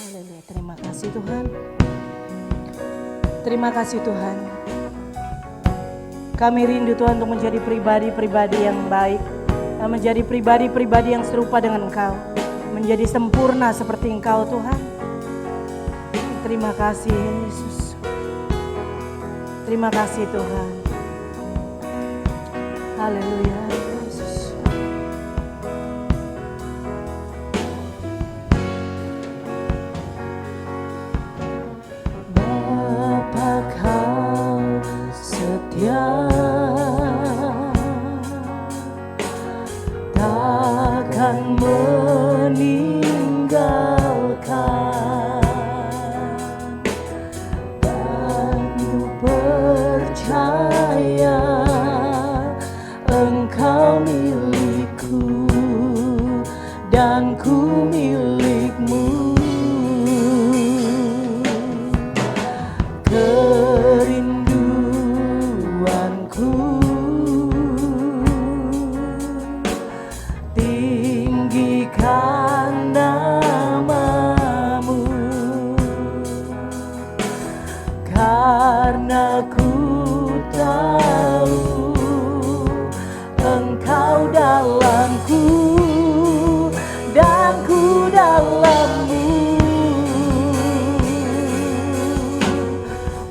Haleluya, terima kasih Tuhan. Terima kasih Tuhan. Kami rindu Tuhan untuk menjadi pribadi-pribadi yang baik, menjadi pribadi-pribadi yang serupa dengan Engkau, menjadi sempurna seperti Engkau Tuhan. Terima kasih Yesus. Terima kasih Tuhan. Haleluya Yesus. Bapa Kau setia, takkan meninggalkan, dan ku percaya Engkau milikku dan ku milikmu. Kerinduanku tinggikan namamu, karena ku tahu Engkau dalamku dan ku dalammu.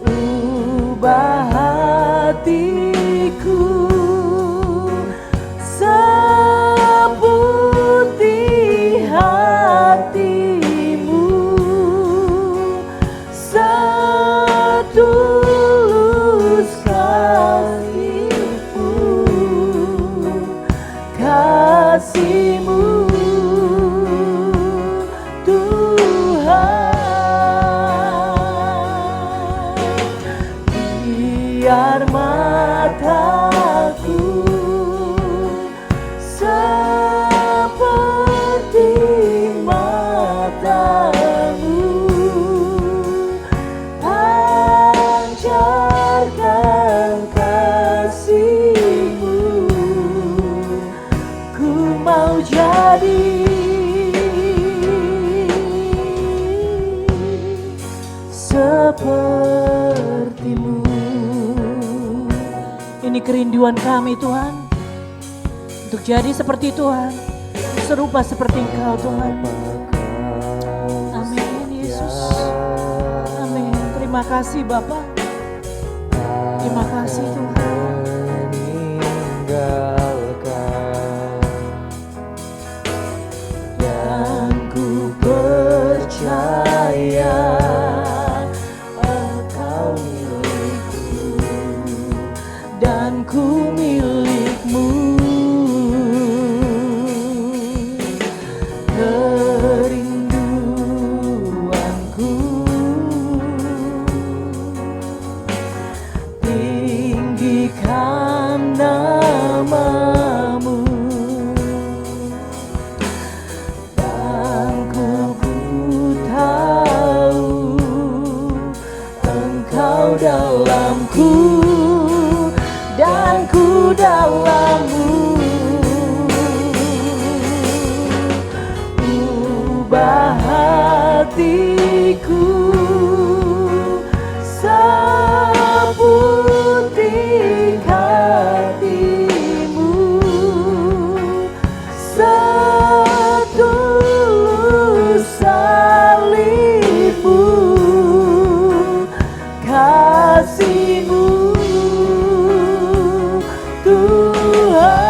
Ubah hatiku seputih hatimu, setulus kasihmu, kasihmu Tuhan. Biar mataku seperti matamu, pancarkan kasihmu. Ku mau jadi sepertimu. Ini kerinduan kami Tuhan, untuk jadi seperti Tuhan, serupa seperti Engkau Tuhan. Amin Yesus. Amin. Terima kasih Bapa. Terima kasih Tuhan. Dan ku percaya Engkau milikku dan ku milikmu. Kerinduanku tinggikan namamu, dan ku tahu Engkau dalamku dan ku dalammu. Ubah hatiku seputih hatimu, setulus salibmu, kasihmu Tuhan.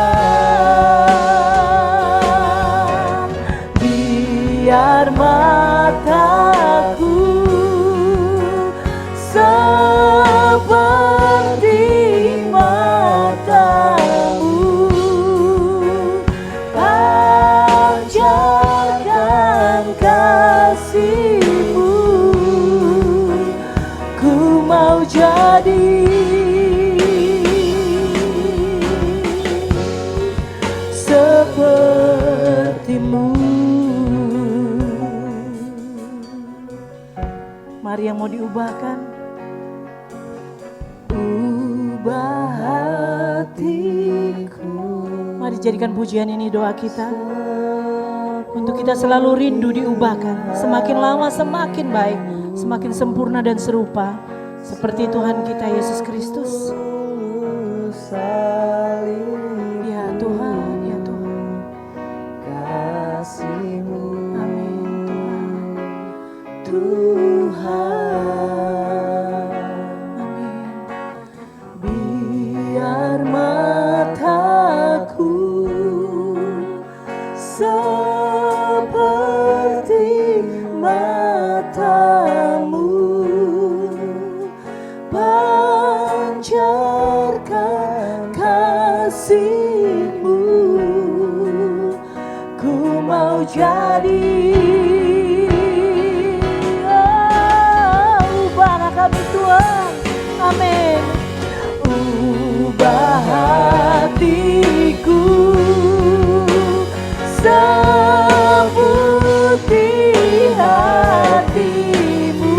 Biar mataku seperti matamu, pancarkan kasihmu. Ku mau jadi sepertimu. Mari yang mau diubahkan, ubah hatiku. Mari jadikan pujian ini doa kita. Untuk kita selalu rindu diubahkan, semakin lama semakin baik, semakin sempurna dan serupa seperti Tuhan kita Yesus Kristus. Ya Tuhan, ya Tuhan, kasih-Mu, amin Tuhan, Tuhan, amin. biar mataku seperti mata-Mu, pancarkan kasih-Mu, ku mau jadi. Ubahlah kami Tuhan, amin. Ubah hatiku seperti hati-Mu,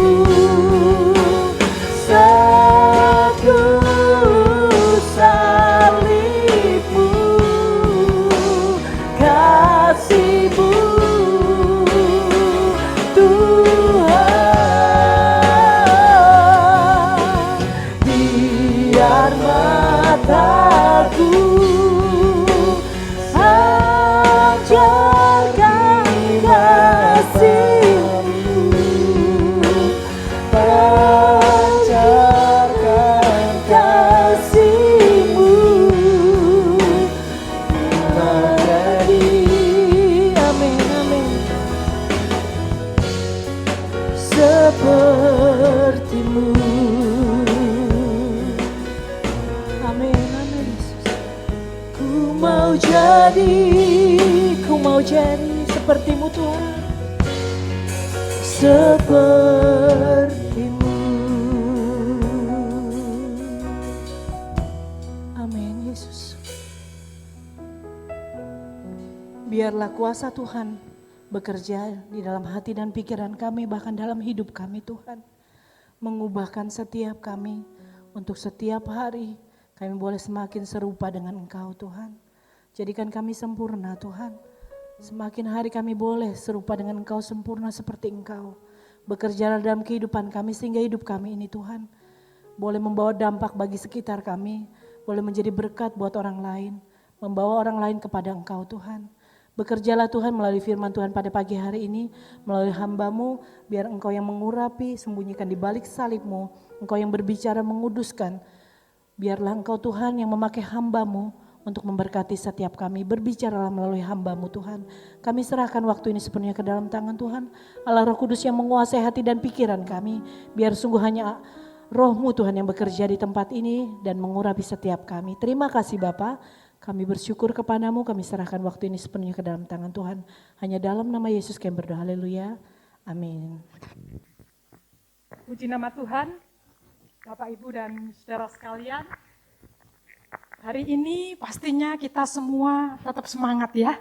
seteguh salib-Mu, kasih-Mu, Tuhan, biar mataku pancarkan kasih-Mu, pancarkan kasih-Mu, menjadi, Amin, amin. seperti-Mu. Amin, amin Yesus. Ku mau jadi seperti-Mu Tuhan. seperti-Mu. Amin Yesus. Biarlah kuasa Tuhan bekerja di dalam hati dan pikiran kami, bahkan dalam hidup kami Tuhan. Mengubahkan setiap kami untuk setiap hari kami boleh semakin serupa dengan Engkau Tuhan. Jadikan kami sempurna Tuhan. Semakin hari kami boleh serupa dengan Engkau, sempurna seperti Engkau. Bekerjalah dalam kehidupan kami sehingga hidup kami ini Tuhan boleh membawa dampak bagi sekitar kami, boleh menjadi berkat buat orang lain, membawa orang lain kepada Engkau Tuhan. Bekerjalah Tuhan melalui firman Tuhan pada pagi hari ini, melalui hamba-Mu, biar Engkau yang mengurapi, sembunyikan di balik salib-Mu, Engkau yang berbicara menguduskan. Biarlah Engkau Tuhan yang memakai hamba-Mu untuk memberkati setiap kami. Berbicaralah melalui hamba-Mu Tuhan. Kami serahkan waktu ini sepenuhnya ke dalam tangan Tuhan. Allah Roh Kudus yang menguasai hati dan pikiran kami. Biar sungguh hanya Roh-Mu Tuhan yang bekerja di tempat ini dan mengurapi setiap kami. Terima kasih Bapa. Kami bersyukur kepadamu, kami serahkan waktu ini sepenuhnya ke dalam tangan Tuhan. Hanya dalam nama Yesus kami berdoa, haleluya, amin. Puji nama Tuhan, Bapak Ibu dan saudara sekalian. Hari ini pastinya kita semua tetap semangat ya.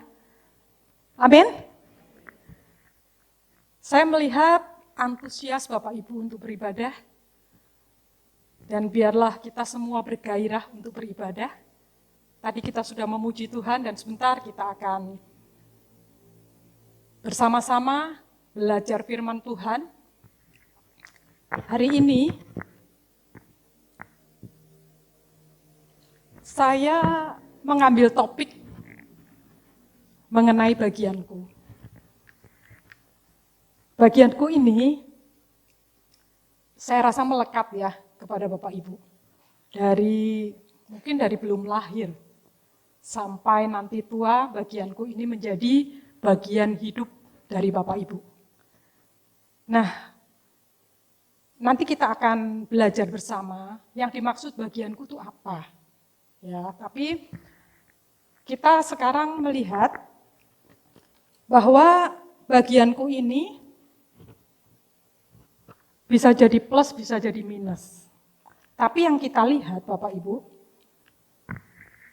Amin. Saya melihat antusias Bapak Ibu untuk beribadah. Dan biarlah kita semua bergairah untuk beribadah. Tadi kita sudah memuji Tuhan dan sebentar kita akan bersama-sama belajar firman Tuhan. Hari ini saya mengambil topik mengenai bagianku. Bagianku ini saya rasa melekat ya kepada Bapak Ibu. Mungkin dari belum lahir sampai nanti tua, bagianku ini menjadi bagian hidup dari Bapak Ibu. Nah, nanti kita akan belajar bersama yang dimaksud bagianku itu apa. Ya, tapi kita sekarang melihat bahwa bagianku ini bisa jadi plus, bisa jadi minus. Tapi yang kita lihat Bapak Ibu,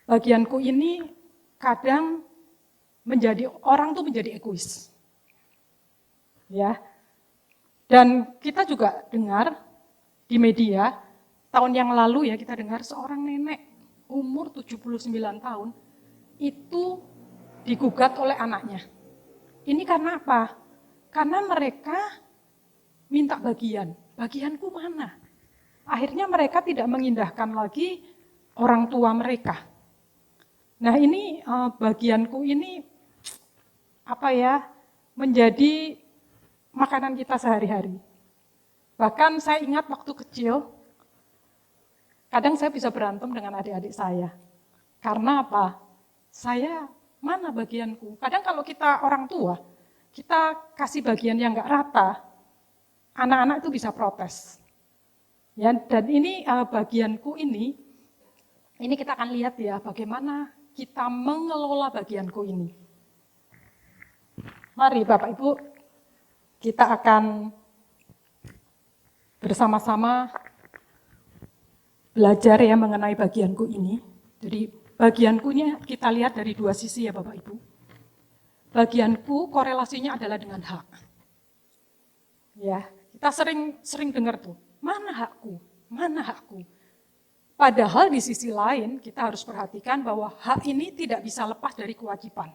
bagianku ini kadang orang tuh menjadi egois. Ya. Dan kita juga dengar di media tahun yang lalu ya, kita dengar seorang nenek umur 79 tahun itu digugat oleh anaknya. Ini karena apa? Karena mereka minta bagian. Bagianku mana? Akhirnya mereka tidak mengindahkan lagi orang tua mereka. Nah ini bagianku ini menjadi makanan kita sehari-hari. Bahkan saya ingat waktu kecil, kadang saya bisa berantem dengan adik-adik saya. Karena apa? Saya, mana bagianku? Kadang kalau kita orang tua, kita kasih bagian yang nggak rata, anak-anak itu bisa protes. Ya, dan ini bagianku ini kita akan lihat ya bagaimana kita mengelola bagianku ini. Mari Bapak Ibu, kita akan bersama-sama belajar ya mengenai bagianku ini. Jadi bagianku ini kita lihat dari dua sisi ya Bapak Ibu. Bagianku korelasinya adalah dengan hak. Ya, kita sering dengar tuh, mana hakku? Mana hakku? Padahal di sisi lain kita harus perhatikan bahwa hak ini tidak bisa lepas dari kewajiban.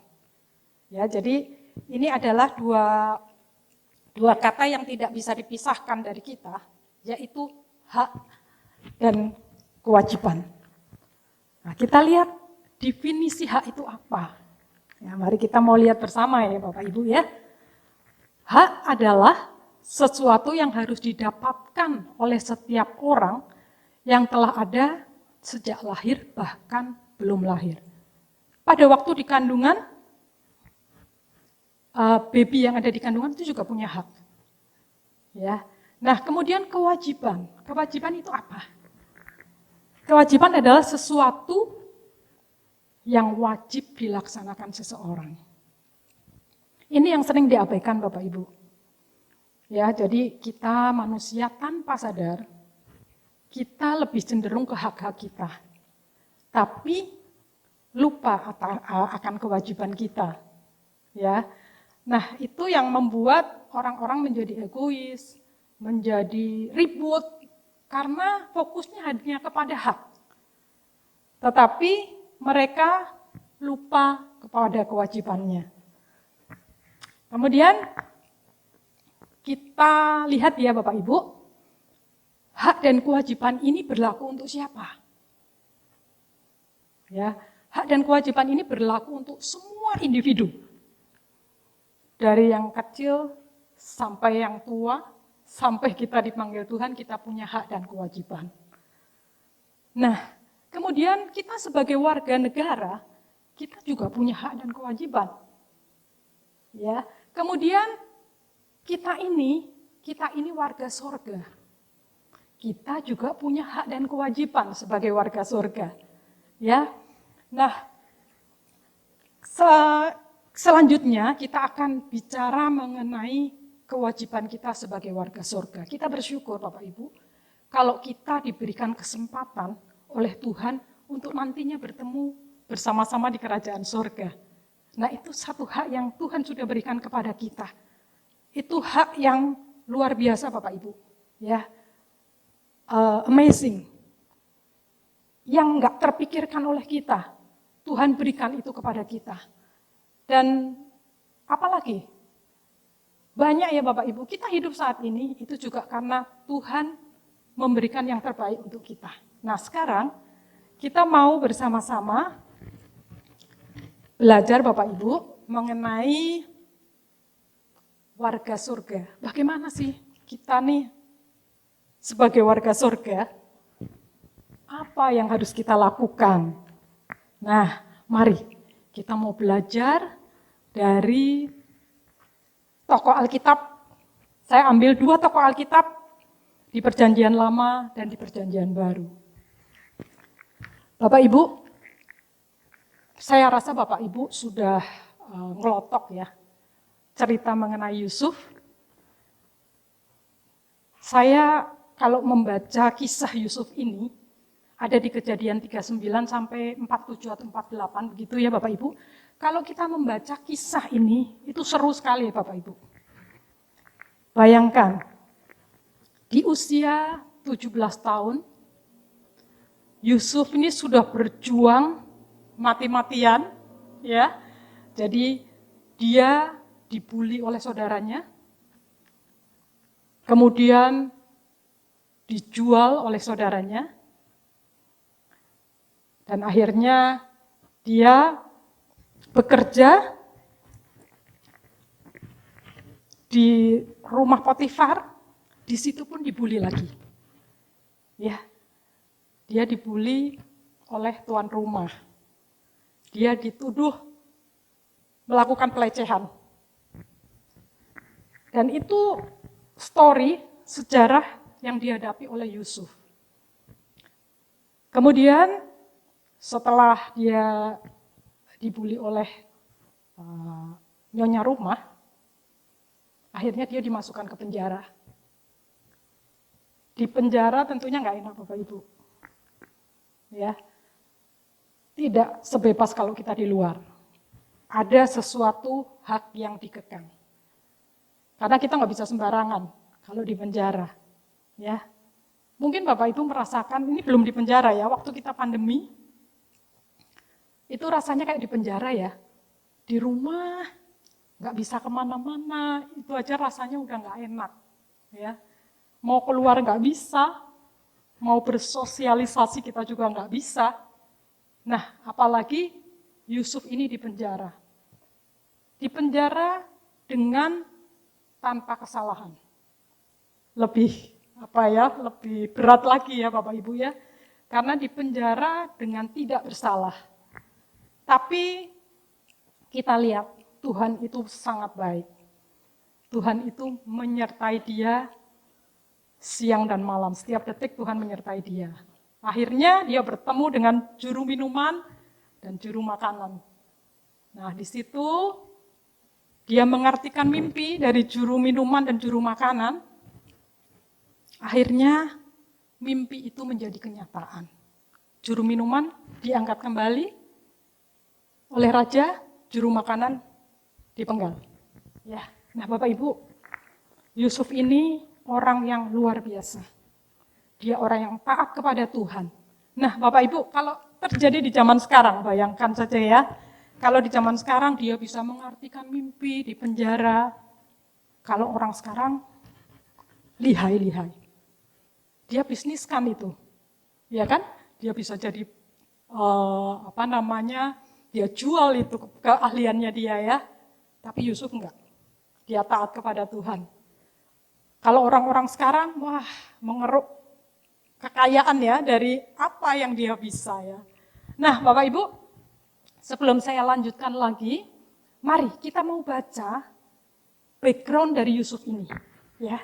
Ya, jadi ini adalah dua kata yang tidak bisa dipisahkan dari kita, yaitu hak dan kewajiban. Nah, kita lihat definisi hak itu apa. Ya, mari kita mau lihat bersama ya Bapak Ibu ya. Hak adalah sesuatu yang harus didapatkan oleh setiap orang yang telah ada sejak lahir bahkan belum lahir. Pada waktu di kandungan, baby yang ada di kandungan itu juga punya hak. Ya. Nah, kemudian kewajiban. Kewajiban itu apa? Kewajiban adalah sesuatu yang wajib dilaksanakan seseorang. Ini yang sering diabaikan Bapak Ibu. Ya, jadi kita manusia tanpa sadar, kita lebih cenderung ke hak-hak kita. Tapi lupa akan kewajiban kita. Ya. Nah, itu yang membuat orang-orang menjadi egois, menjadi ribut, karena fokusnya hanya kepada hak. Tetapi mereka lupa kepada kewajibannya. Kemudian kita lihat ya Bapak Ibu, hak dan kewajiban ini berlaku untuk siapa? Ya, hak dan kewajiban ini berlaku untuk semua individu. Dari yang kecil sampai yang tua, sampai kita dipanggil Tuhan, kita punya hak dan kewajiban. Nah, kemudian kita sebagai warga negara, kita juga punya hak dan kewajiban. Ya, kemudian kita ini warga surga. Kita juga punya hak dan kewajiban sebagai warga surga. Ya. Nah, selanjutnya kita akan bicara mengenai kewajiban kita sebagai warga surga. Kita bersyukur Bapak Ibu, kalau kita diberikan kesempatan oleh Tuhan untuk nantinya bertemu bersama-sama di kerajaan surga. Nah, itu satu hak yang Tuhan sudah berikan kepada kita. Itu hak yang luar biasa Bapak Ibu. Ya, amazing. Yang enggak terpikirkan oleh kita, Tuhan berikan itu kepada kita. Dan apalagi, banyak ya Bapak Ibu, kita hidup saat ini itu juga karena Tuhan memberikan yang terbaik untuk kita. Nah sekarang, kita mau bersama-sama belajar Bapak Ibu mengenai warga surga. Bagaimana sih kita nih sebagai warga surga, apa yang harus kita lakukan? Nah, mari kita mau belajar dari tokoh Alkitab. Saya ambil 2 tokoh Alkitab di Perjanjian Lama dan di Perjanjian Baru. Bapak Ibu, saya rasa Bapak Ibu sudah ngelotok ya cerita mengenai Yusuf. Saya kalau membaca kisah Yusuf ini, ada di Kejadian 39 sampai 47 atau 48 begitu ya Bapak Ibu. Kalau kita membaca kisah ini, itu seru sekali ya Bapak Ibu. Bayangkan, di usia 17 tahun, Yusuf ini sudah berjuang mati-matian, ya. Jadi dia dibully oleh saudaranya, kemudian dijual oleh saudaranya, dan akhirnya dia bekerja di rumah Potifar, di situ pun dibully lagi. Ya, dia dibully oleh tuan rumah. Dia dituduh melakukan pelecehan. Dan itu story, sejarah yang dihadapi oleh Yusuf. Kemudian setelah dia dibully oleh nyonya rumah, akhirnya dia dimasukkan ke penjara. Di penjara tentunya nggak enak Bapak Ibu. Ya, tidak sebebas kalau kita di luar. Ada sesuatu hak yang dikekang. Karena kita nggak bisa sembarangan kalau di penjara. Ya, mungkin Bapak Ibu merasakan, ini belum di penjara ya, waktu kita pandemi, itu rasanya kayak di penjara ya. Di rumah, nggak bisa kemana-mana, itu aja rasanya udah nggak enak. Ya, mau keluar nggak bisa, mau bersosialisasi kita juga nggak bisa. Nah, apalagi Yusuf ini di penjara. Di penjara dengan tanpa kesalahan. Lebih lebih berat lagi ya Bapak Ibu ya. Karena di penjara dengan tidak bersalah. Tapi kita lihat Tuhan itu sangat baik. Tuhan itu menyertai dia siang dan malam. Setiap detik Tuhan menyertai dia. Akhirnya dia bertemu dengan juru minuman dan juru makanan. Nah, di situ dia mengartikan mimpi dari juru minuman dan juru makanan. Akhirnya mimpi itu menjadi kenyataan. Juru minuman diangkat kembali oleh raja, juru makanan dipenggal. Ya, nah Bapak Ibu, Yusuf ini orang yang luar biasa. Dia orang yang taat kepada Tuhan. Nah Bapak Ibu, kalau terjadi di zaman sekarang, bayangkan saja ya, kalau di zaman sekarang dia bisa mengartikan mimpi di penjara. Kalau orang sekarang lihai-lihai. Dia bisniskan itu. Ya kan? Dia bisa jadi dia jual itu keahliannya dia ya. Tapi Yusuf enggak. Dia taat kepada Tuhan. Kalau orang-orang sekarang, mengeruk kekayaan ya dari apa yang dia bisa ya. Nah Bapak Ibu, sebelum saya lanjutkan lagi, mari kita mau baca background dari Yusuf ini. Ya,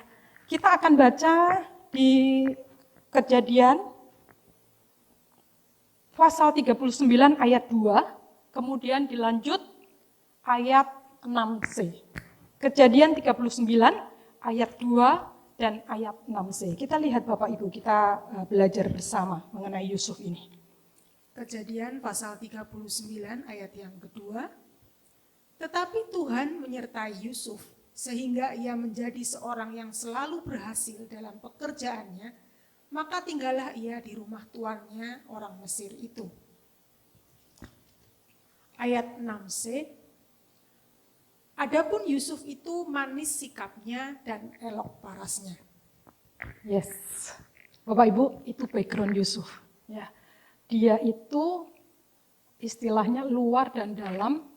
kita akan baca di Kejadian pasal 39 ayat 2, kemudian dilanjut ayat 6c. Kejadian 39 ayat 2 dan ayat 6c. Kita lihat Bapak Ibu, kita belajar bersama mengenai Yusuf ini. Kejadian pasal 39 ayat yang kedua. Tetapi Tuhan menyertai Yusuf sehingga ia menjadi seorang yang selalu berhasil dalam pekerjaannya, maka tinggallah ia di rumah tuannya orang Mesir itu. Ayat 6c. Adapun Yusuf itu manis sikapnya dan elok parasnya. Yes, Bapak Ibu, itu background Yusuf. Ya, dia itu istilahnya luar dan dalam,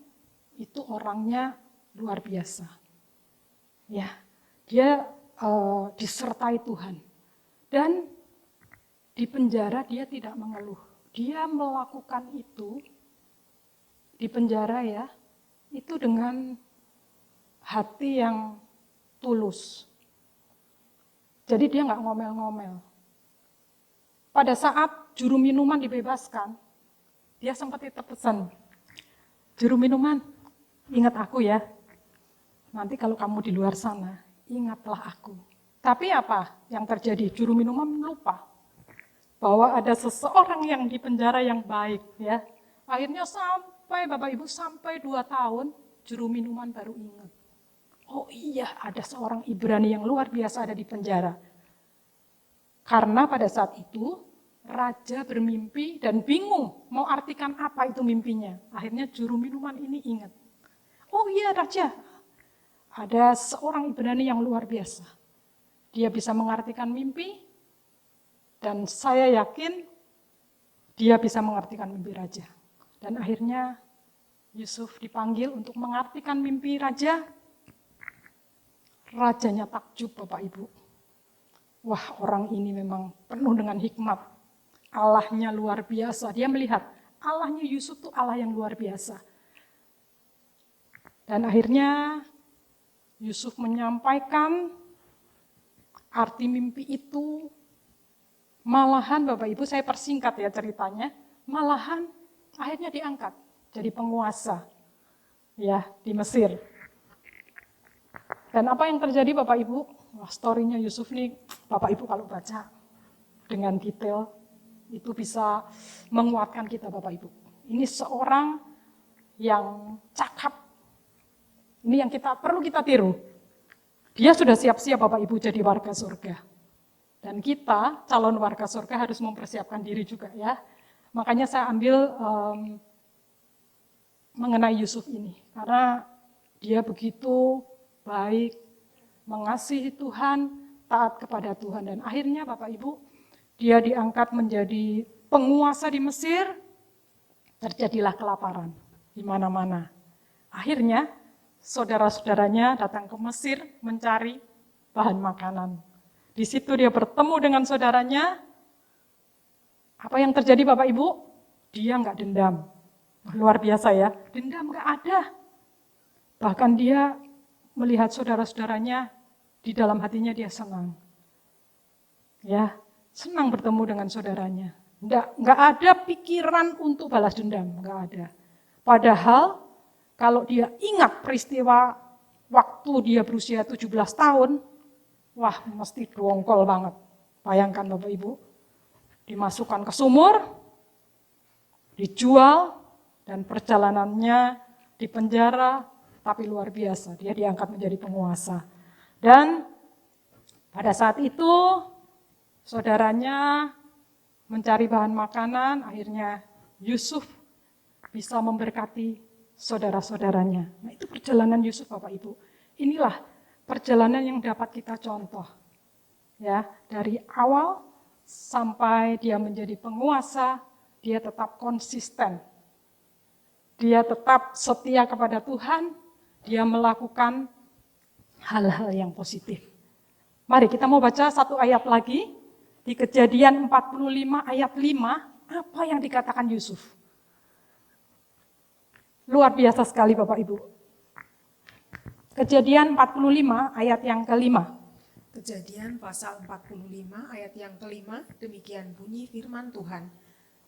itu orangnya luar biasa. Ya, dia disertai Tuhan. Dan di penjara dia tidak mengeluh. Dia melakukan itu di penjara ya, itu dengan hati yang tulus. Jadi dia nggak ngomel-ngomel. Pada saat juru minuman dibebaskan, dia sempat itu pesan, juru minuman, ingat aku ya. Nanti kalau kamu di luar sana, ingatlah aku. Tapi apa yang terjadi? Juru minuman lupa bahwa ada seseorang yang di penjara yang baik ya. Akhirnya sampai Bapak Ibu sampai 2 tahun, juru minuman baru ingat. Oh iya, ada seorang Ibrani yang luar biasa ada di penjara. Karena pada saat itu, raja bermimpi dan bingung mau artikan apa itu mimpinya. Akhirnya juru minuman ini ingat. Oh iya raja, ada seorang Ibrani yang luar biasa. Dia bisa mengartikan mimpi, dan saya yakin dia bisa mengartikan mimpi raja. Dan akhirnya Yusuf dipanggil untuk mengartikan mimpi raja. Rajanya takjub, Bapak Ibu. Wah, orang ini memang penuh dengan hikmat. Allahnya luar biasa. Dia melihat Allahnya Yusuf itu Allah yang luar biasa. Dan akhirnya Yusuf menyampaikan arti mimpi itu. Malahan Bapak Ibu, saya persingkat ya ceritanya, malahan akhirnya diangkat jadi penguasa ya di Mesir. Dan apa yang terjadi Bapak Ibu? Wah, story-nya Yusuf nih, Bapak Ibu kalau baca dengan detail, itu bisa menguatkan kita Bapak Ibu. Ini seorang yang cakap, ini yang perlu kita tiru. Dia sudah siap-siap Bapak Ibu jadi warga surga. Dan kita, calon warga surga harus mempersiapkan diri juga ya. Makanya saya ambil mengenai Yusuf ini. Karena dia begitu baik, mengasihi Tuhan, taat kepada Tuhan. Dan akhirnya Bapak Ibu, dia diangkat menjadi penguasa di Mesir, terjadilah kelaparan di mana-mana. Akhirnya saudara-saudaranya datang ke Mesir mencari bahan makanan. Di situ dia bertemu dengan saudaranya. Apa yang terjadi Bapak Ibu? Dia nggak dendam. Luar biasa ya, dendam nggak ada. Bahkan dia melihat saudara-saudaranya, di dalam hatinya dia senang. Ya, senang bertemu dengan saudaranya. Nggak ada pikiran untuk balas dendam, nggak ada. Padahal kalau dia ingat peristiwa waktu dia berusia 17 tahun, wah mesti dongkol banget. Bayangkan Bapak Ibu, dimasukkan ke sumur, dijual, dan perjalanannya di penjara, tapi luar biasa, dia diangkat menjadi penguasa. Dan pada saat itu, saudaranya mencari bahan makanan, akhirnya Yusuf bisa memberkati saudara-saudaranya. Nah itu perjalanan Yusuf Bapak Ibu. Inilah perjalanan yang dapat kita contoh. Ya, dari awal sampai dia menjadi penguasa, dia tetap konsisten. Dia tetap setia kepada Tuhan, dia melakukan hal-hal yang positif. Mari kita mau baca satu ayat lagi, di Kejadian 45 ayat 5, apa yang dikatakan Yusuf. Luar biasa sekali Bapak Ibu. Kejadian 45 ayat yang kelima. Kejadian pasal 45 ayat yang kelima, demikian bunyi firman Tuhan.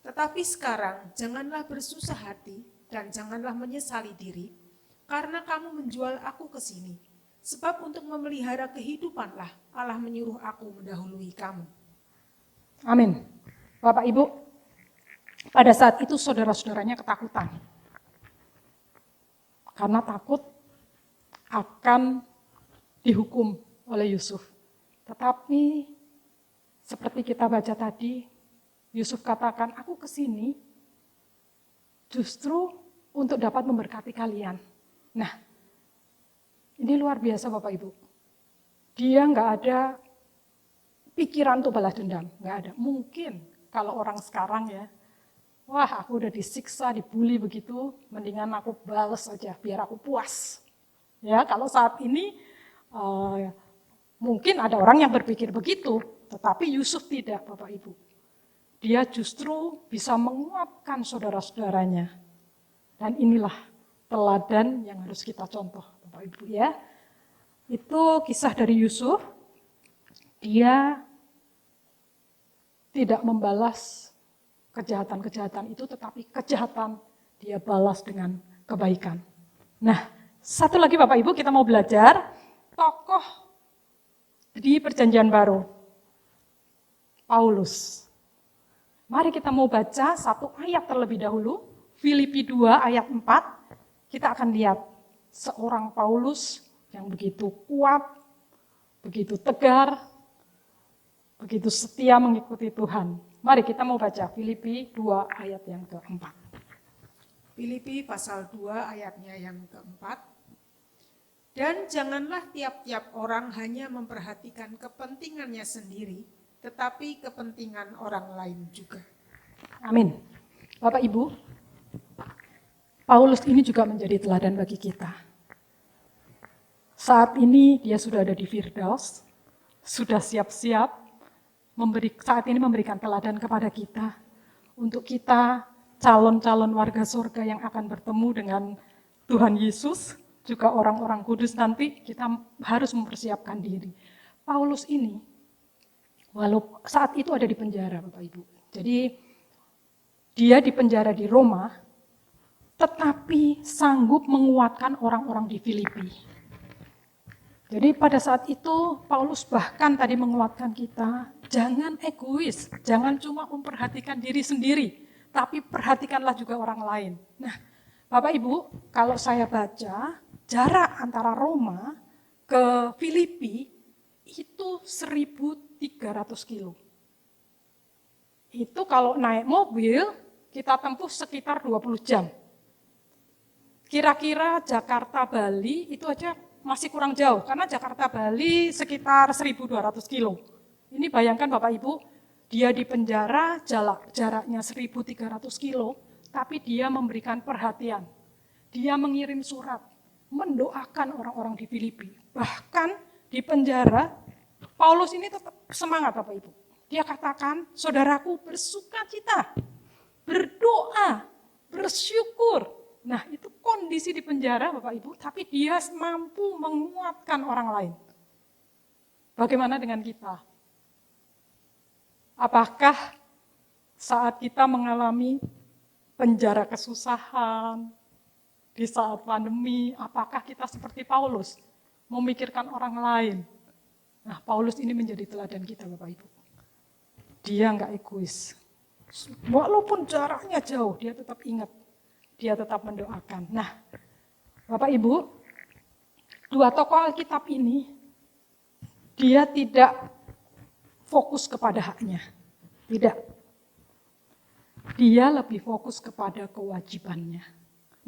Tetapi sekarang janganlah bersusah hati dan janganlah menyesali diri, karena kamu menjual aku ke sini. Sebab untuk memelihara kehidupanlah Allah menyuruh aku mendahului kamu. Amin. Bapak Ibu, pada saat itu saudara-saudaranya ketakutan. Karena takut akan dihukum oleh Yusuf. Tetapi seperti kita baca tadi, Yusuf katakan, aku kesini justru untuk dapat memberkati kalian. Nah, ini luar biasa Bapak Ibu. Dia nggak ada pikiran untuk balas dendam, nggak ada. Mungkin kalau orang sekarang ya, wah aku udah disiksa, dibully begitu, mendingan aku balas saja biar aku puas. Ya, kalau saat ini mungkin ada orang yang berpikir begitu, tetapi Yusuf tidak Bapak Ibu. Dia justru bisa menguatkan saudara-saudaranya. Dan inilah teladan yang harus kita contoh Bapak Ibu ya. Itu kisah dari Yusuf. Dia tidak membalas kejahatan-kejahatan itu, tetapi kejahatan dia balas dengan kebaikan. Nah, satu lagi Bapak Ibu, kita mau belajar tokoh di Perjanjian Baru, Paulus. Mari kita mau baca satu ayat terlebih dahulu, Filipi 2 ayat 4. Kita akan lihat seorang Paulus yang begitu kuat, begitu tegar, begitu setia mengikuti Tuhan. Mari kita mau baca Filipi 2 ayat yang keempat. Filipi pasal 2 ayatnya yang keempat. Dan janganlah tiap-tiap orang hanya memperhatikan kepentingannya sendiri, tetapi kepentingan orang lain juga. Amin. Bapak Ibu, Paulus ini juga menjadi teladan bagi kita. Saat ini dia sudah ada di Firdaus, sudah siap-siap saat ini memberikan teladan kepada kita, untuk kita calon-calon warga surga yang akan bertemu dengan Tuhan Yesus, juga orang-orang kudus nanti, kita harus mempersiapkan diri. Paulus ini, walaupun saat itu ada di penjara Bapak Ibu, jadi dia di penjara di Roma, tetapi sanggup menguatkan orang-orang di Filipi. Jadi pada saat itu Paulus bahkan tadi menguatkan kita, jangan egois, jangan cuma memperhatikan diri sendiri, tapi perhatikanlah juga orang lain. Nah, Bapak Ibu, kalau saya baca jarak antara Roma ke Filipi itu 1.300 kilo. Itu kalau naik mobil kita tempuh sekitar 20 jam. Kira-kira Jakarta Bali itu aja masih kurang jauh, karena Jakarta Bali sekitar 1.200 kilo. Ini bayangkan Bapak Ibu, dia di penjara jaraknya 1.300 kilo, tapi dia memberikan perhatian. Dia mengirim surat, mendoakan orang-orang di Filipi. Bahkan di penjara, Paulus ini tetap semangat Bapak Ibu. Dia katakan, saudaraku bersukacita, berdoa, bersyukur. Nah, itu kondisi di penjara Bapak Ibu, tapi dia mampu menguatkan orang lain. Bagaimana dengan kita? Apakah saat kita mengalami penjara kesusahan, di saat pandemi, apakah kita seperti Paulus, memikirkan orang lain? Nah, Paulus ini menjadi teladan kita Bapak Ibu. Dia enggak egois. Walaupun jaraknya jauh, dia tetap ingat. Dia tetap mendoakan. Nah, Bapak Ibu, dua tokoh Alkitab ini, dia tidak fokus kepada haknya. Tidak. Dia lebih fokus kepada kewajibannya.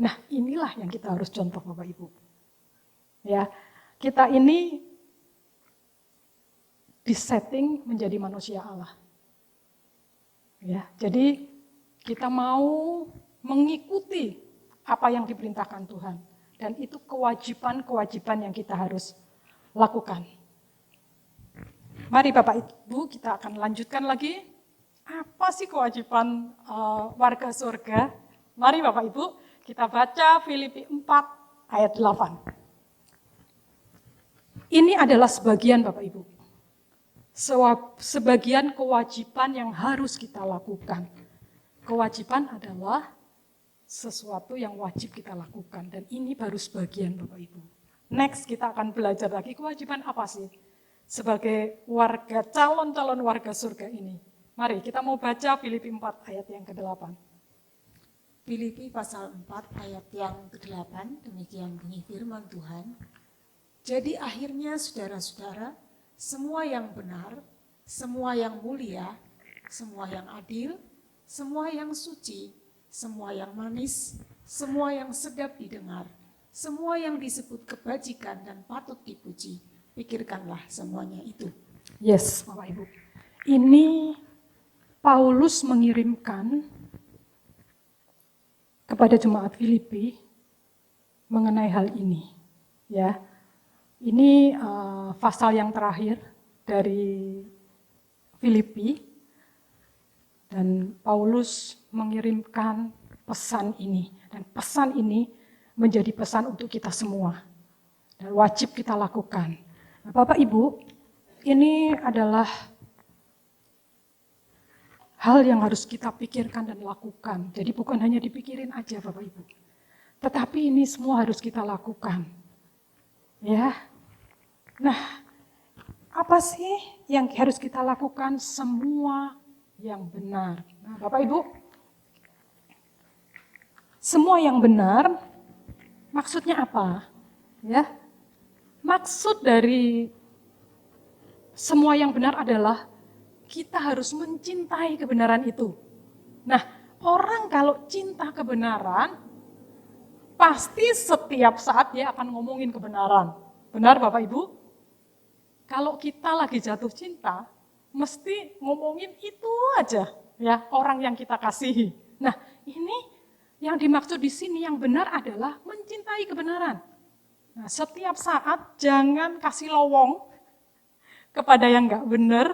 Nah, inilah yang kita harus contoh Bapak Ibu. Ya, kita ini disetting menjadi manusia Allah. Ya, jadi kita mau mengikuti apa yang diperintahkan Tuhan. Dan itu kewajiban-kewajiban yang kita harus lakukan. Mari Bapak Ibu, kita akan lanjutkan lagi. Apa sih kewajiban warga surga? Mari Bapak Ibu, kita baca Filipi 4 ayat 8. Ini adalah sebagian Bapak Ibu. Sebagian kewajiban yang harus kita lakukan. Kewajiban adalah sesuatu yang wajib kita lakukan. Dan ini baru sebagian Bapak Ibu. Next kita akan belajar lagi kewajiban apa sih? Sebagai warga, calon-calon warga surga ini. Mari kita mau baca Filipi 4 ayat yang ke-8. Filipi pasal 4 ayat yang ke-8, demikian bunyi firman Tuhan. Jadi akhirnya saudara-saudara, semua yang benar, semua yang mulia, semua yang adil, semua yang suci, semua yang manis, semua yang sedap didengar, semua yang disebut kebajikan dan patut dipuji, pikirkanlah semuanya itu. Yes, Bapak Ibu. Ini Paulus mengirimkan kepada jemaat Filipi mengenai hal ini. Ya, ini pasal yang terakhir dari Filipi. Dan Paulus mengirimkan pesan ini. Dan pesan ini menjadi pesan untuk kita semua. Dan wajib kita lakukan. Nah, Bapak Ibu, ini adalah hal yang harus kita pikirkan dan lakukan. Jadi bukan hanya dipikirin aja Bapak Ibu. Tetapi ini semua harus kita lakukan. Ya. Nah, apa sih yang harus kita lakukan? Semua yang benar. Nah, Bapak Ibu, semua yang benar maksudnya apa? Ya. Maksud dari semua yang benar adalah kita harus mencintai kebenaran itu. Nah, orang kalau cinta kebenaran, pasti setiap saat dia akan ngomongin kebenaran. Benar Bapak Ibu? Kalau kita lagi jatuh cinta, mesti ngomongin itu aja, ya, orang yang kita kasihi. Nah, ini yang dimaksud di sini yang benar adalah mencintai kebenaran. Nah, setiap saat jangan kasih lowong kepada yang enggak benar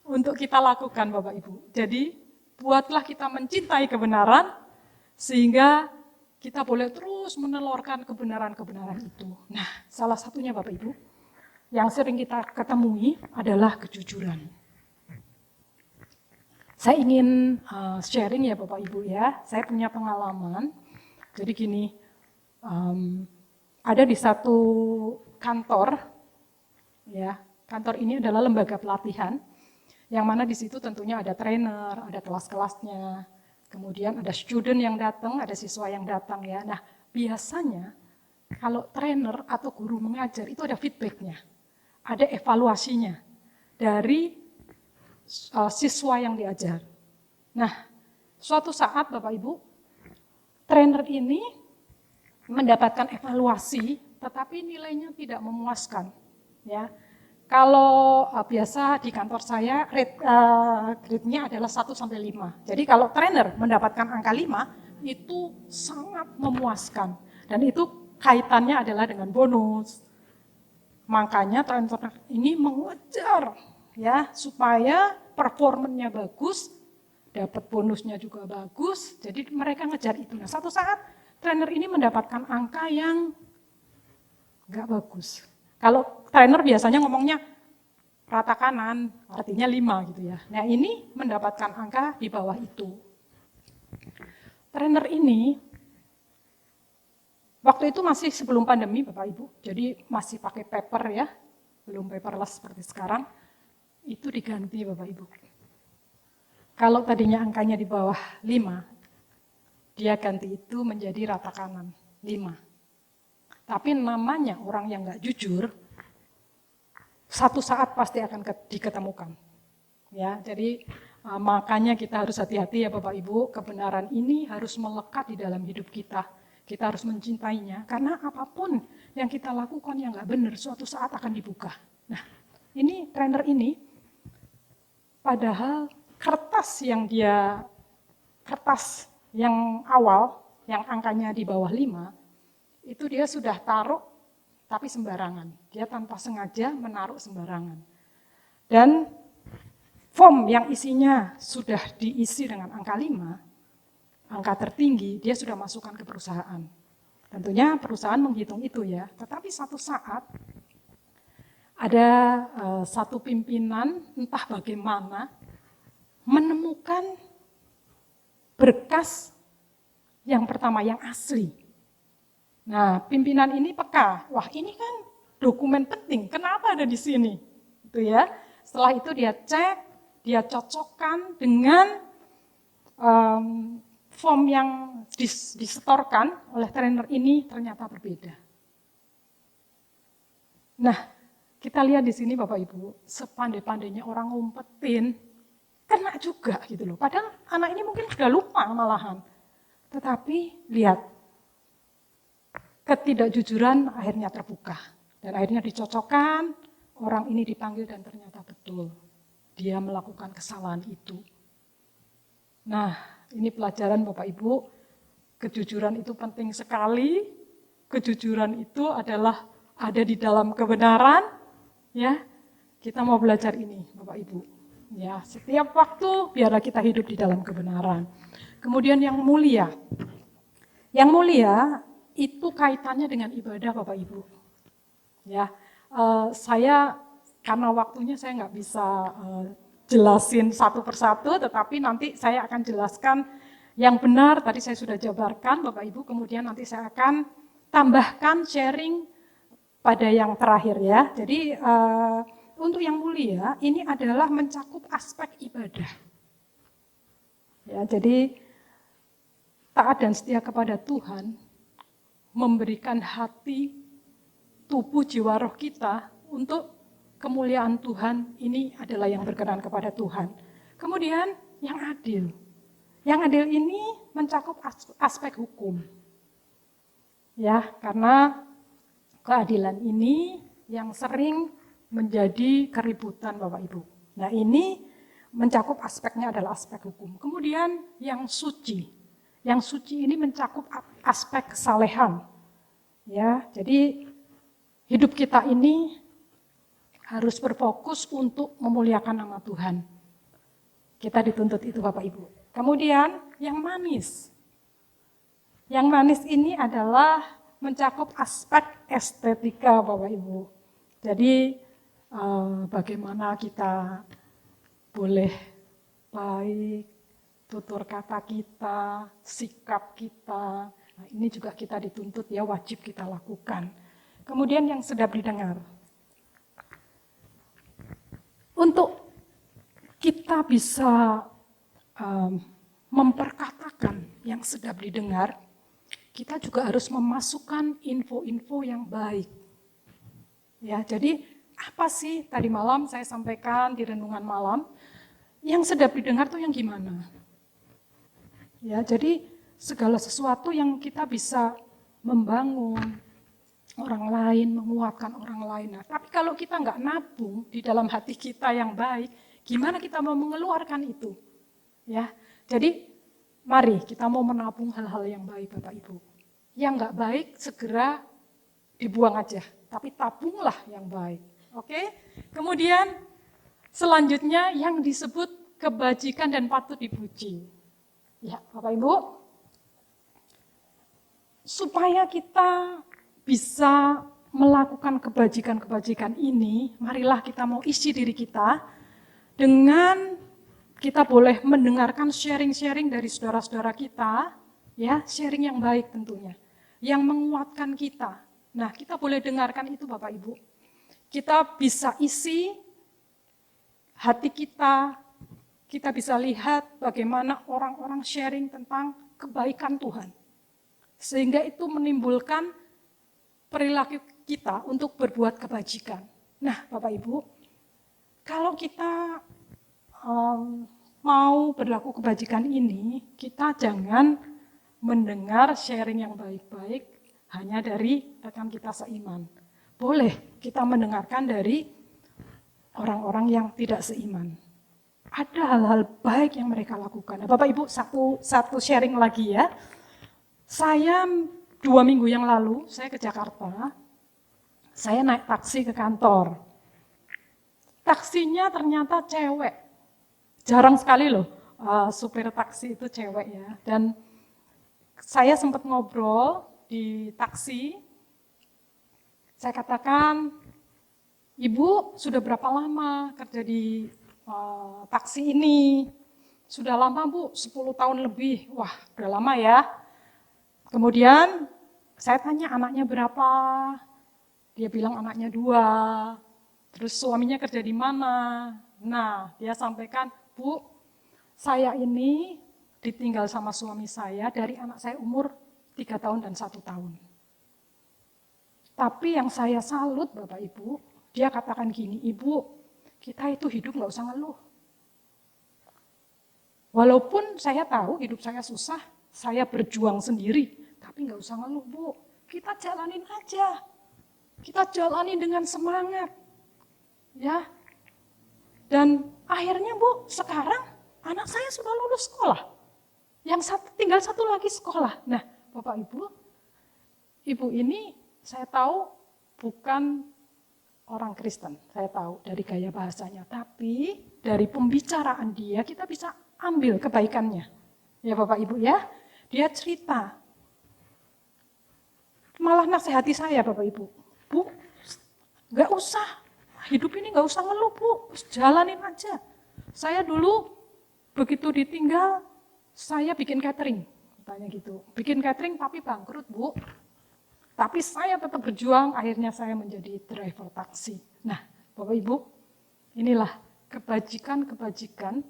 untuk kita lakukan Bapak Ibu. Jadi, buatlah kita mencintai kebenaran sehingga kita boleh terus menelurkan kebenaran-kebenaran itu. Nah, salah satunya Bapak Ibu, yang sering kita ketemui adalah kejujuran. Saya ingin sharing ya Bapak Ibu ya, saya punya pengalaman. Jadi gini, ada di satu kantor, ya, kantor ini adalah lembaga pelatihan, yang mana di situ tentunya ada trainer, ada kelas-kelasnya, kemudian ada student yang datang, ada siswa yang datang ya. Nah, biasanya kalau trainer atau guru mengajar itu ada feedbacknya, ada evaluasinya dari siswa yang diajar. Nah, suatu saat Bapak Ibu, trainer ini mendapatkan evaluasi, tetapi nilainya tidak memuaskan. Ya, kalau biasa di kantor saya grade-nya adalah 1-5. Jadi kalau trainer mendapatkan angka 5 itu sangat memuaskan. Dan itu kaitannya adalah dengan bonus. Makanya trainer ini mengejar ya supaya performanya bagus, dapat bonusnya juga bagus. Jadi mereka ngejar itu. Nah, satu saat trainer ini mendapatkan angka yang enggak bagus. Kalau trainer biasanya ngomongnya rata kanan, artinya 5 gitu ya. Nah, ini mendapatkan angka di bawah itu. Trainer ini waktu itu masih sebelum pandemi Bapak Ibu, jadi masih pakai paper ya, belum paperless seperti sekarang. Itu diganti Bapak Ibu. Kalau tadinya angkanya di bawah 5, dia ganti itu menjadi rata kanan, 5. Tapi namanya orang yang nggak jujur, satu saat pasti akan diketemukan. Ya, jadi makanya kita harus hati-hati ya Bapak Ibu, kebenaran ini harus melekat di dalam hidup kita. Kita harus mencintainya, karena apapun yang kita lakukan yang nggak benar, suatu saat akan dibuka. Nah, ini trainer ini, padahal kertas yang awal, yang angkanya di bawah 5, itu dia sudah taruh tapi sembarangan. Dia tanpa sengaja menaruh sembarangan. Dan form yang isinya sudah diisi dengan angka 5, angka tertinggi, dia sudah masukkan ke perusahaan. Tentunya perusahaan menghitung itu ya. Tetapi satu saat ada satu pimpinan, entah bagaimana, menemukan berkas yang pertama, yang asli. Nah, pimpinan ini peka, wah ini kan dokumen penting, kenapa ada di sini? Itu ya. Setelah itu dia cek, dia cocokkan dengan form yang disetorkan oleh trainer ini ternyata berbeda. Nah, kita lihat di sini Bapak Ibu, sepandai-pandainya orang ngumpetin, kena juga gitu loh. Padahal anak ini mungkin sudah lupa malahan. Tetapi lihat, ketidakjujuran akhirnya terbuka. Dan akhirnya dicocokkan, orang ini dipanggil dan ternyata betul. Dia melakukan kesalahan itu. Nah, ini pelajaran Bapak Ibu, kejujuran itu penting sekali. Kejujuran itu adalah ada di dalam kebenaran. Ya, kita mau belajar ini Bapak Ibu. Ya, setiap waktu biarlah kita hidup di dalam kebenaran. Kemudian yang mulia. Yang mulia itu kaitannya dengan ibadah Bapak Ibu. Ya, saya karena waktunya saya nggak bisa jelasin satu persatu, tetapi nanti saya akan jelaskan yang benar. Tadi saya sudah jabarkan Bapak Ibu, kemudian nanti saya akan tambahkan sharing pada yang terakhir ya. Jadi untuk yang mulia ini adalah mencakup aspek ibadah. Ya, jadi taat dan setia kepada Tuhan, memberikan hati, tubuh, jiwa, roh kita untuk kemuliaan Tuhan, ini adalah yang berkenan kepada Tuhan. Kemudian yang adil. Yang adil ini mencakup aspek hukum. Ya, karena keadilan ini yang sering menjadi keributan Bapak Ibu. Nah, ini mencakup aspeknya adalah aspek hukum. Kemudian yang suci. Yang suci ini mencakup aspek kesalehan. Ya, jadi hidup kita ini harus berfokus untuk memuliakan nama Tuhan. Kita dituntut itu Bapak Ibu. Kemudian yang manis. Yang manis ini adalah mencakup aspek estetika Bapak Ibu. Jadi bagaimana kita boleh baik, tutur kata kita, sikap kita. Nah, ini juga kita dituntut ya, wajib kita lakukan. Kemudian yang sedap didengar. Untuk kita bisa memperkatakan yang sedap didengar, kita juga harus memasukkan info-info yang baik. Ya, jadi apa sih tadi malam saya sampaikan di renungan malam, yang sedap didengar tuh yang gimana? Ya, jadi segala sesuatu yang kita bisa membangun orang lain, menguatkan orang lain. Nah, tapi kalau kita nggak nabung di dalam hati kita yang baik, gimana kita mau mengeluarkan itu? Ya, jadi mari kita mau menabung hal-hal yang baik Bapak Ibu. Yang nggak baik segera dibuang aja, tapi tabunglah yang baik. Oke? Kemudian selanjutnya yang disebut kebajikan dan patut dipuji. Ya, Bapak Ibu, supaya kita bisa melakukan kebajikan-kebajikan ini, marilah kita mau isi diri kita dengan kita boleh mendengarkan sharing-sharing dari saudara-saudara kita, ya, sharing yang baik tentunya, yang menguatkan kita. Nah, kita boleh dengarkan itu Bapak Ibu. Kita bisa isi hati kita bisa lihat bagaimana orang-orang sharing tentang kebaikan Tuhan. Sehingga itu menimbulkan perilaku kita untuk berbuat kebajikan. Nah, Bapak Ibu, kalau kita mau berlaku kebajikan ini, kita jangan mendengar sharing yang baik-baik hanya dari rekan kita seiman. Boleh kita mendengarkan dari orang-orang yang tidak seiman. Ada hal-hal baik yang mereka lakukan. Nah, Bapak Ibu, satu sharing lagi ya. Saya 2 minggu yang lalu, saya ke Jakarta, saya naik taksi ke kantor. Taksinya ternyata cewek. Jarang sekali loh supir taksi itu cewek ya. Dan saya sempat ngobrol di taksi, saya katakan, Ibu sudah berapa lama kerja di taksi ini? Sudah lama Bu, 10 tahun lebih. Wah, udah lama ya. Kemudian saya tanya anaknya berapa? Dia bilang anaknya 2. Terus suaminya kerja di mana? Nah, dia sampaikan, Bu, saya ini ditinggal sama suami saya dari anak saya umur 3 tahun dan 1 tahun. Tapi yang saya salut Bapak Ibu, dia katakan gini, Ibu, kita itu hidup gak usah ngeluh. Walaupun saya tahu hidup saya susah, saya berjuang sendiri, tapi gak usah ngeluh Bu, kita jalanin aja. Kita jalani dengan semangat. Ya. Dan akhirnya Bu, sekarang anak saya sudah lulus sekolah. Yang tinggal 1 lagi sekolah. Nah, Bapak Ibu, Ibu ini saya tahu bukan orang Kristen, saya tahu dari gaya bahasanya. Tapi dari pembicaraan dia kita bisa ambil kebaikannya. Ya Bapak Ibu ya, dia cerita. Malah nasihati saya Bapak Ibu. Bu, gak usah, hidup ini gak usah ngeluh Bu, jalanin aja. Saya dulu begitu ditinggal, saya bikin catering, katanya gitu. Bikin catering tapi bangkrut Bu. Tapi saya tetap berjuang, akhirnya saya menjadi driver taksi. Nah, Bapak Ibu, inilah kebajikan-kebajikan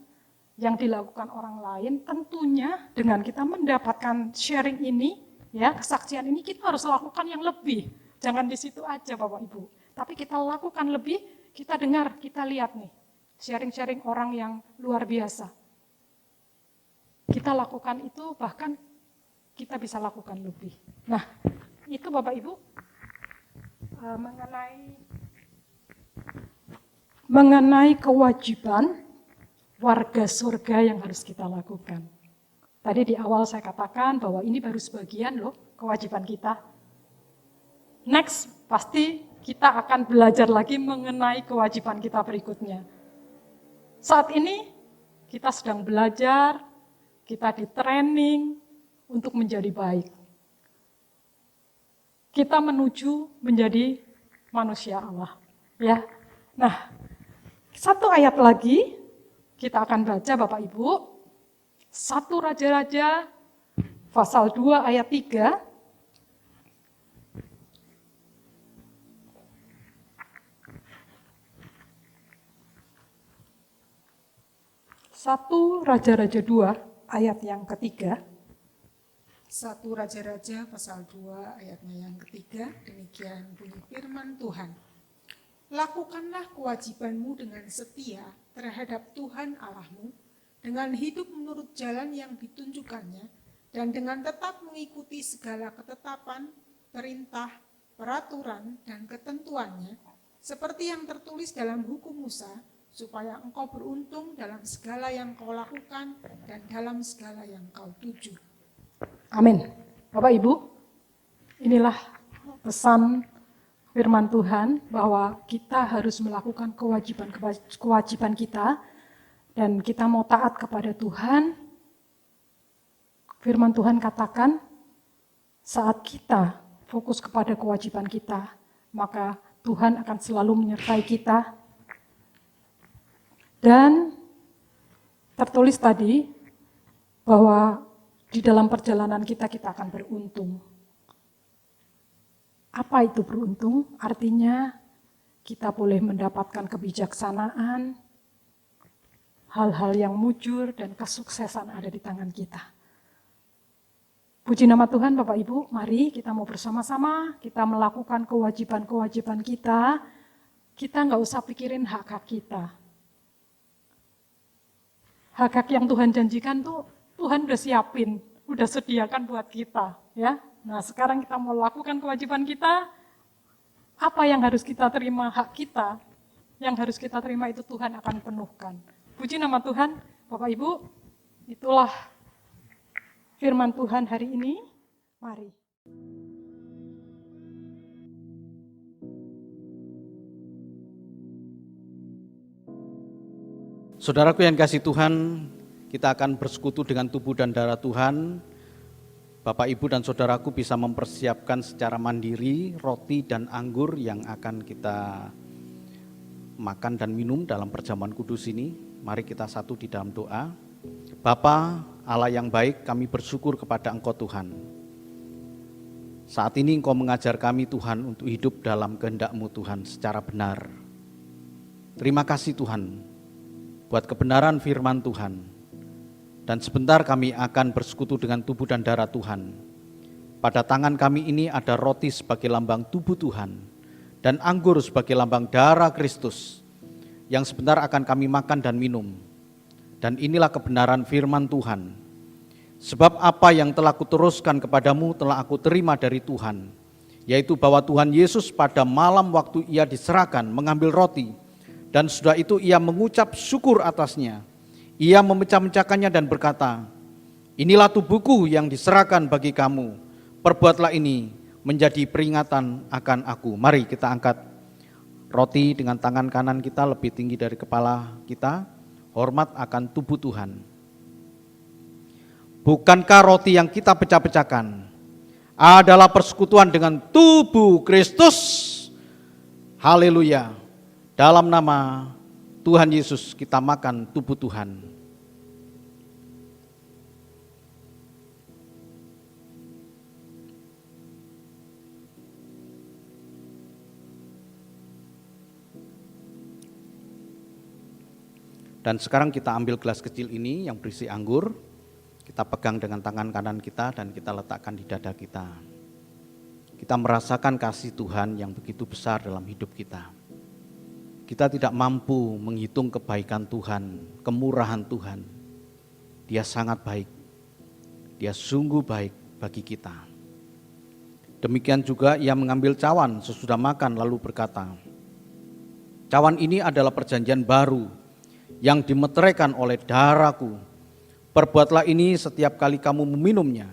yang dilakukan orang lain, tentunya dengan kita mendapatkan sharing ini, ya kesaksian ini, kita harus lakukan yang lebih. Jangan di situ aja Bapak Ibu, tapi kita lakukan lebih, kita dengar, kita lihat nih, sharing-sharing orang yang luar biasa. Kita lakukan itu, bahkan kita bisa lakukan lebih. Nah, itu Bapak Ibu mengenai kewajiban warga surga yang harus kita lakukan. Tadi di awal saya katakan bahwa ini baru sebagian loh kewajiban kita. Next, pasti kita akan belajar lagi mengenai kewajiban kita berikutnya. Saat ini kita sedang belajar, kita di training untuk menjadi baik. Kita menuju menjadi manusia Allah. Ya. Nah, satu ayat lagi kita akan baca Bapak Ibu. 1 Raja-Raja pasal 2 ayat 3. 1 Raja-Raja 2 ayat yang ketiga. 1 Raja-Raja pasal 2 ayatnya yang ketiga, demikian bunyi firman Tuhan. Lakukanlah kewajibanmu dengan setia terhadap Tuhan Allahmu, dengan hidup menurut jalan yang ditunjukkannya, dan dengan tetap mengikuti segala ketetapan, perintah, peraturan, dan ketentuannya, seperti yang tertulis dalam hukum Musa, supaya engkau beruntung dalam segala yang kau lakukan dan dalam segala yang kau tuju. Amin. Bapak Ibu, inilah pesan firman Tuhan bahwa kita harus melakukan kewajiban kita dan kita mau taat kepada Tuhan. Firman Tuhan katakan saat kita fokus kepada kewajiban kita, maka Tuhan akan selalu menyertai kita. Dan tertulis tadi bahwa di dalam perjalanan kita akan beruntung. Apa itu beruntung? Artinya kita boleh mendapatkan kebijaksanaan, hal-hal yang mujur dan kesuksesan ada di tangan kita. Puji nama Tuhan Bapak Ibu, mari kita mau bersama-sama, kita melakukan kewajiban-kewajiban kita. Kita nggak usah pikirin hak-hak kita. Hak-hak yang Tuhan janjikan tuh Tuhan udah siapin, udah sediakan buat kita, ya. Nah, sekarang kita mau lakukan kewajiban kita. Apa yang harus kita terima, hak kita, yang harus kita terima itu Tuhan akan penuhkan. Puji nama Tuhan, Bapak Ibu, itulah firman Tuhan hari ini. Mari. Saudaraku yang kasih Tuhan, kita akan bersekutu dengan tubuh dan darah Tuhan. Bapak, Ibu, dan saudaraku bisa mempersiapkan secara mandiri roti dan anggur yang akan kita makan dan minum dalam perjamuan kudus ini. Mari kita satu di dalam doa. Bapa Allah yang baik, kami bersyukur kepada Engkau Tuhan. Saat ini Engkau mengajar kami Tuhan untuk hidup dalam kehendak-Mu Tuhan secara benar. Terima kasih Tuhan buat kebenaran firman Tuhan. Dan sebentar kami akan bersekutu dengan tubuh dan darah Tuhan. Pada tangan kami ini ada roti sebagai lambang tubuh Tuhan dan anggur sebagai lambang darah Kristus yang sebentar akan kami makan dan minum. Dan inilah kebenaran firman Tuhan. Sebab apa yang telah kuteruskan kepadamu telah aku terima dari Tuhan, yaitu bahwa Tuhan Yesus pada malam waktu ia diserahkan mengambil roti, dan sudah itu ia mengucap syukur atasnya. Ia memecah-mecahkannya dan berkata, inilah tubuhku yang diserahkan bagi kamu, perbuatlah ini menjadi peringatan akan aku. Mari kita angkat roti dengan tangan kanan kita lebih tinggi dari kepala kita, hormat akan tubuh Tuhan. Bukankah roti yang kita pecah-pecahkan adalah persekutuan dengan tubuh Kristus? Haleluya. Dalam nama Tuhan Yesus kita makan tubuh Tuhan. Dan sekarang kita ambil gelas kecil ini yang berisi anggur. Kita pegang dengan tangan kanan kita dan kita letakkan di dada kita. Kita merasakan kasih Tuhan yang begitu besar dalam hidup kita. Kita tidak mampu menghitung kebaikan Tuhan, kemurahan Tuhan. Dia sangat baik. Dia sungguh baik bagi kita. Demikian juga ia mengambil cawan sesudah makan lalu berkata, cawan ini adalah perjanjian baru yang dimeteraikan oleh darahku. Perbuatlah ini setiap kali kamu meminumnya,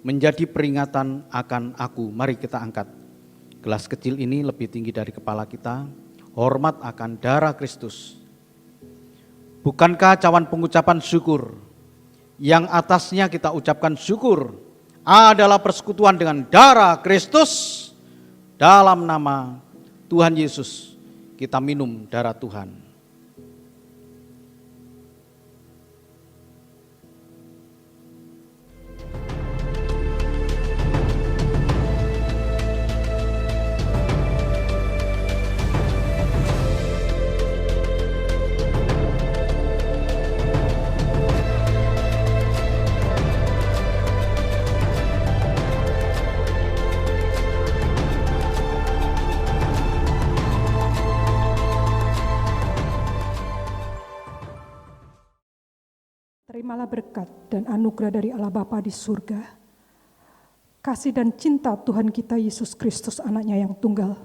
menjadi peringatan akan aku. Mari kita angkat gelas kecil ini lebih tinggi dari kepala kita, hormat akan darah Kristus. Bukankah cawan pengucapan syukur yang atasnya kita ucapkan syukur adalah persekutuan dengan darah Kristus? Dalam nama Tuhan Yesus kita minum darah Tuhan. Terimalah berkat dan anugerah dari Allah Bapa di surga, kasih dan cinta Tuhan kita Yesus Kristus anaknya yang tunggal,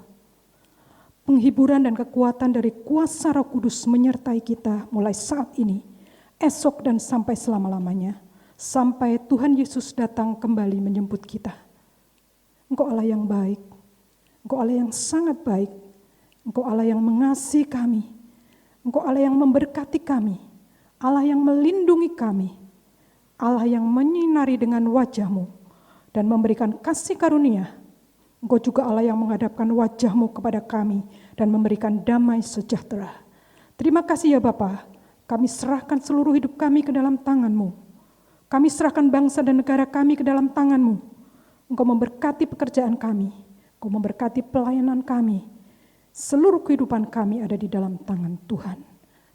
penghiburan dan kekuatan dari kuasa Roh Kudus menyertai kita mulai saat ini, esok dan sampai selama-lamanya, sampai Tuhan Yesus datang kembali menjemput kita. Engkau Allah yang baik, Engkau Allah yang sangat baik, Engkau Allah yang mengasihi kami, Engkau Allah yang memberkati kami, Allah yang melindungi kami, Allah yang menyinari dengan wajah-Mu dan memberikan kasih karunia. Engkau juga Allah yang menghadapkan wajah-Mu kepada kami dan memberikan damai sejahtera. Terima kasih ya Bapa, kami serahkan seluruh hidup kami ke dalam tangan-Mu. Kami serahkan bangsa dan negara kami ke dalam tangan-Mu. Engkau memberkati pekerjaan kami, Engkau memberkati pelayanan kami. Seluruh kehidupan kami ada di dalam tangan Tuhan.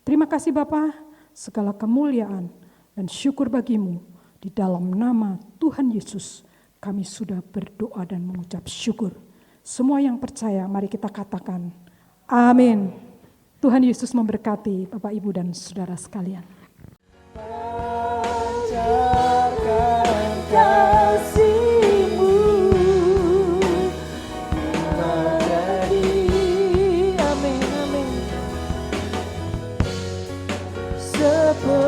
Terima kasih Bapa. Segala kemuliaan dan syukur bagi-Mu, di dalam nama Tuhan Yesus kami sudah berdoa dan mengucap syukur. Semua yang percaya mari kita katakan amin. Tuhan Yesus memberkati Bapak Ibu dan saudara sekalian. Pancarkan kasih-Mu menjadi, amin, amin, seperti-Mu.